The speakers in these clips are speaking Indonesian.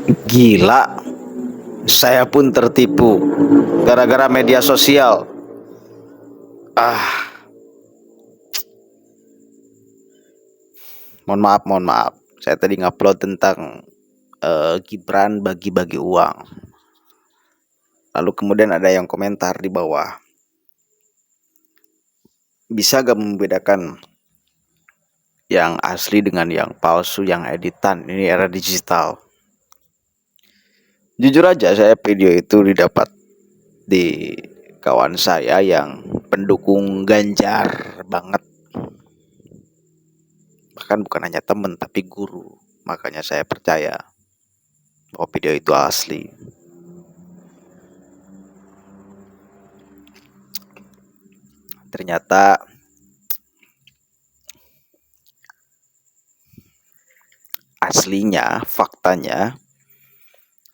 Gila, saya pun tertipu gara-gara media sosial. Ah, mohon maaf. Saya tadi ngupload tentang Gibran bagi-bagi uang. Lalu kemudian ada yang komentar di bawah, bisa gak membedakan yang asli dengan yang palsu, yang editan? Ini era digital. Jujur aja, saya video itu didapat di kawan saya yang pendukung Ganjar banget. Bahkan bukan hanya temen tapi guru. Makanya saya percaya bahwa video itu asli. Ternyata aslinya, faktanya,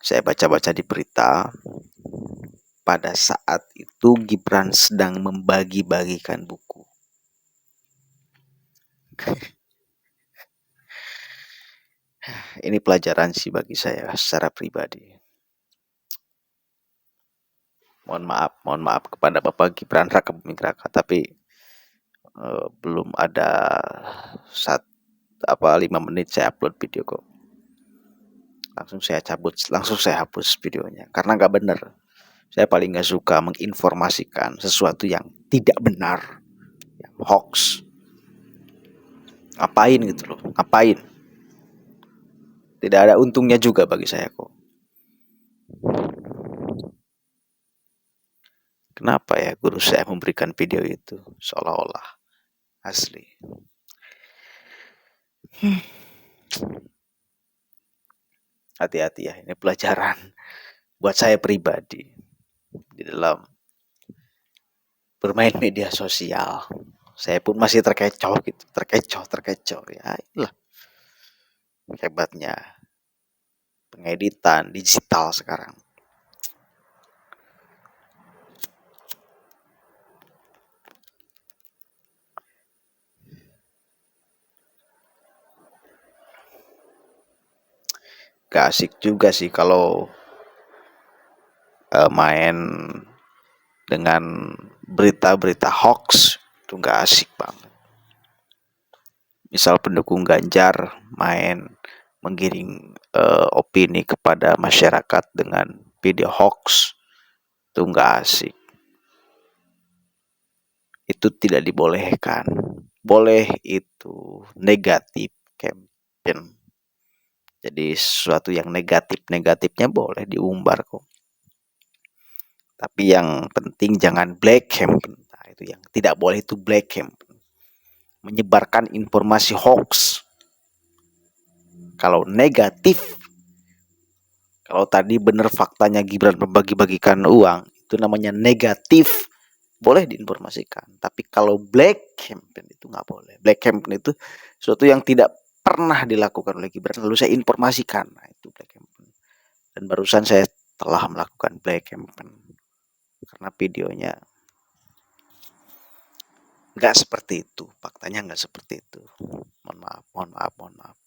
saya baca-baca di berita, pada saat itu Gibran sedang membagi-bagikan buku. Ini pelajaran sih bagi saya secara pribadi. Mohon maaf kepada Bapak Gibran Raka Buming Raka, tapi belum ada 5 menit saya upload video kok. Langsung saya cabut, langsung saya hapus videonya karena nggak benar. Saya paling nggak suka menginformasikan sesuatu yang tidak benar, yang hoax. Ngapain gitu loh, ngapain? Tidak ada untungnya juga bagi saya kok. Kenapa ya guru saya memberikan video itu seolah-olah asli? Hati-hati ya, ini pelajaran buat saya pribadi di dalam bermain media sosial. Saya pun masih terkecoh gitu, terkecoh ya. Itulah hebatnya pengeditan digital sekarang. Gak asik juga sih kalau main dengan berita-berita hoax, itu gak asik banget. Misal pendukung Ganjar main menggiring opini kepada masyarakat dengan video hoax, itu gak asik. Itu tidak dibolehkan. Boleh itu negatif campaign. Jadi sesuatu yang negatifnya boleh diumbar kok. Tapi yang penting jangan black campaign. Nah, itu yang tidak boleh, itu black campaign. Menyebarkan informasi hoax. Kalau negatif, kalau tadi benar faktanya Gibran membagi-bagikan uang, itu namanya negatif, boleh diinformasikan. Tapi kalau black campaign itu nggak boleh. Black campaign itu sesuatu yang tidak pernah dilakukan oleh Gibran lalu saya informasikan. Nah, itu black campaign. Dan barusan saya telah melakukan black campaign karena videonya nggak seperti itu, faktanya nggak seperti itu. Mohon maaf.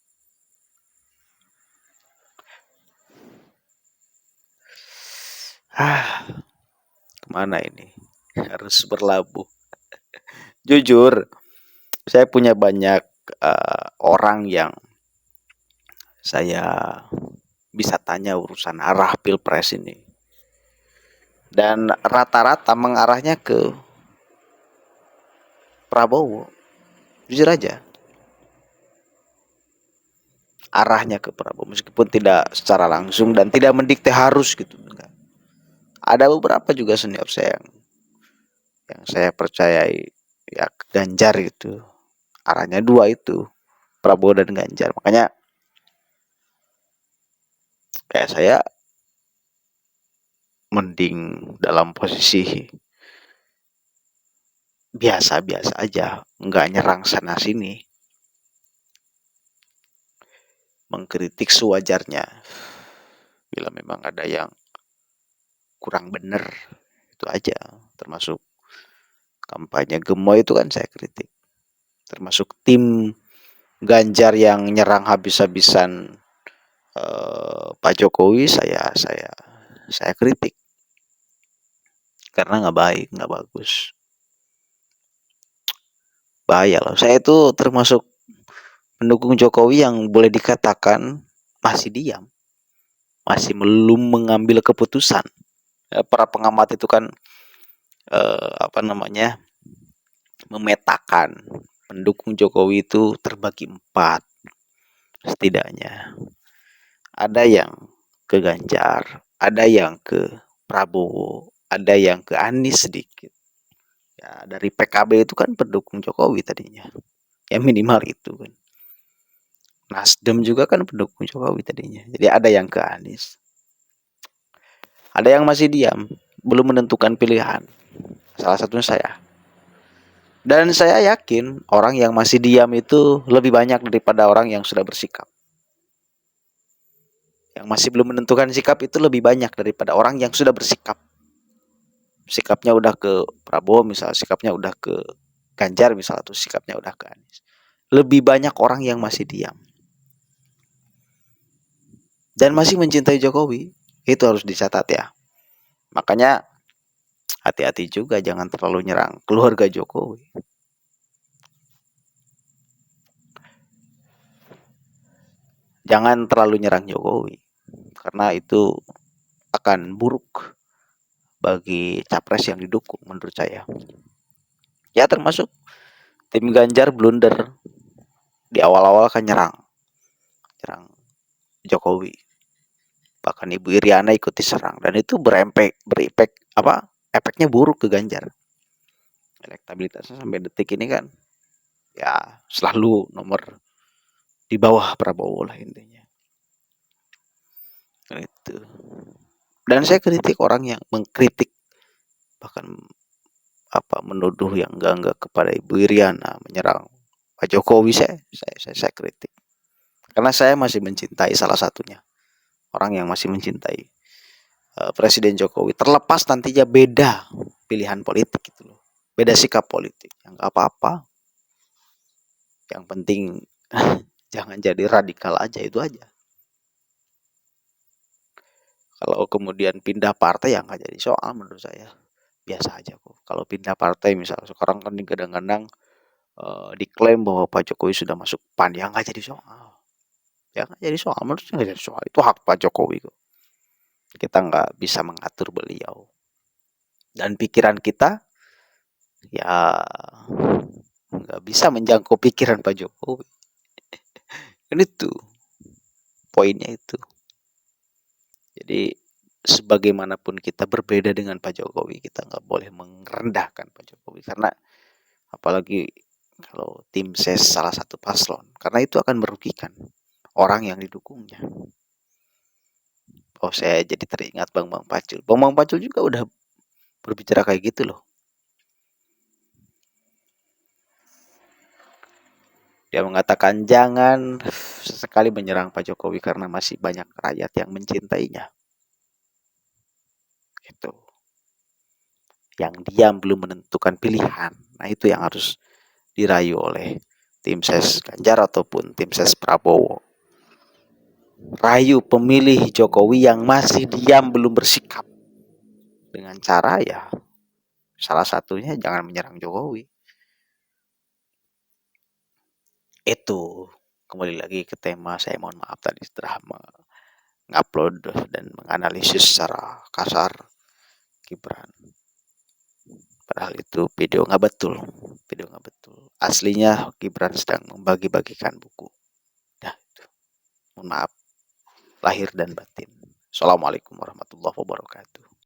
Kemana ini? Harus berlabuh. Jujur, saya punya banyak orang yang saya bisa tanya urusan arah pilpres ini. Dan rata-rata mengarahnya ke Prabowo. Jujur aja. Arahnya ke Prabowo meskipun tidak secara langsung dan tidak mendikte harus gitu. Ada beberapa juga senior saya yang saya percayai ya Ganjar gitu. Arahnya dua itu, Prabowo dan Ganjar. Makanya kayak saya mending dalam posisi biasa-biasa aja, nggak nyerang sana sini, mengkritik sewajarnya. Bila memang ada yang kurang bener, itu aja. Termasuk kampanye gemoy itu kan saya kritik. Termasuk tim Ganjar yang nyerang habis-habisan Pak Jokowi saya kritik karena nggak baik, nggak bagus, bahaya loh. Saya itu termasuk pendukung Jokowi yang boleh dikatakan masih diam, masih belum mengambil keputusan. Para pengamat itu kan apa namanya, memetakan pendukung Jokowi itu terbagi 4 setidaknya. Ada yang ke Ganjar, ada yang ke Prabowo, ada yang ke Anies sedikit. Ya, dari PKB itu kan pendukung Jokowi tadinya. Ya minimal itu kan. Nasdem juga kan pendukung Jokowi tadinya. Jadi ada yang ke Anies. Ada yang masih diam, belum menentukan pilihan. Salah satunya saya. Dan saya yakin orang yang masih diam itu lebih banyak daripada orang yang sudah bersikap. Yang masih belum menentukan sikap itu lebih banyak daripada orang yang sudah bersikap. Sikapnya udah ke Prabowo misal, sikapnya udah ke Ganjar misal, atau sikapnya udah ke Anies. Lebih banyak orang yang masih diam. Dan masih mencintai Jokowi. Itu harus dicatat ya. Makanya hati-hati juga, jangan terlalu nyerang keluarga Jokowi. Jangan terlalu nyerang Jokowi, karena itu akan buruk bagi capres yang didukung menurut saya. Ya termasuk tim Ganjar blunder di awal-awal kan nyerang Jokowi. Bahkan Ibu Iriana ikut diserang dan itu efeknya buruk ke Ganjar. Elektabilitasnya sampai detik ini kan ya selalu nomor di bawah Prabowo lah intinya. Itu. Dan saya kritik orang yang mengkritik, bahkan menuduh yang enggak kepada Ibu Iriana, menyerang Pak Jokowi. Saya kritik karena saya masih mencintai salah satunya, orang yang masih mencintai Presiden Jokowi, terlepas nantinya beda pilihan politik gitu loh, beda sikap politik, yang nggak apa-apa, yang penting jangan jadi radikal aja, itu aja. Kalau kemudian pindah partai yang nggak jadi soal menurut saya, biasa aja kok. Kalau pindah partai misalnya sekarang kan kadang-kadang diklaim bahwa Pak Jokowi sudah masuk PAN, ya nggak jadi soal. Ya nggak jadi soal, menurut saya nggak jadi soal. Itu hak Pak Jokowi kok. Kita nggak bisa mengatur beliau. Dan pikiran kita ya nggak bisa menjangkau pikiran Pak Jokowi. Ini tuh poinnya itu. Jadi sebagaimanapun kita berbeda dengan Pak Jokowi, kita nggak boleh merendahkan Pak Jokowi, karena apalagi kalau tim ses salah satu paslon, karena itu akan merugikan orang yang didukungnya. Oh, saya jadi teringat Bang Pacul. Bang Pacul juga udah berbicara kayak gitu loh. Dia mengatakan jangan sesekali menyerang Pak Jokowi karena masih banyak rakyat yang mencintainya. Gitu. Yang diam belum menentukan pilihan. Nah, itu yang harus dirayu oleh tim ses Ganjar ataupun tim ses Prabowo. Rayu pemilih Jokowi yang masih diam belum bersikap. Dengan cara ya salah satunya jangan menyerang Jokowi. Itu kembali lagi ke tema, saya mohon maaf tadi setelah mengupload dan menganalisis secara kasar Gibran. Padahal itu video nggak betul. Aslinya Gibran sedang membagi-bagikan buku. Nah, itu. Mohon maaf lahir dan batin. Assalamualaikum warahmatullahi wabarakatuh.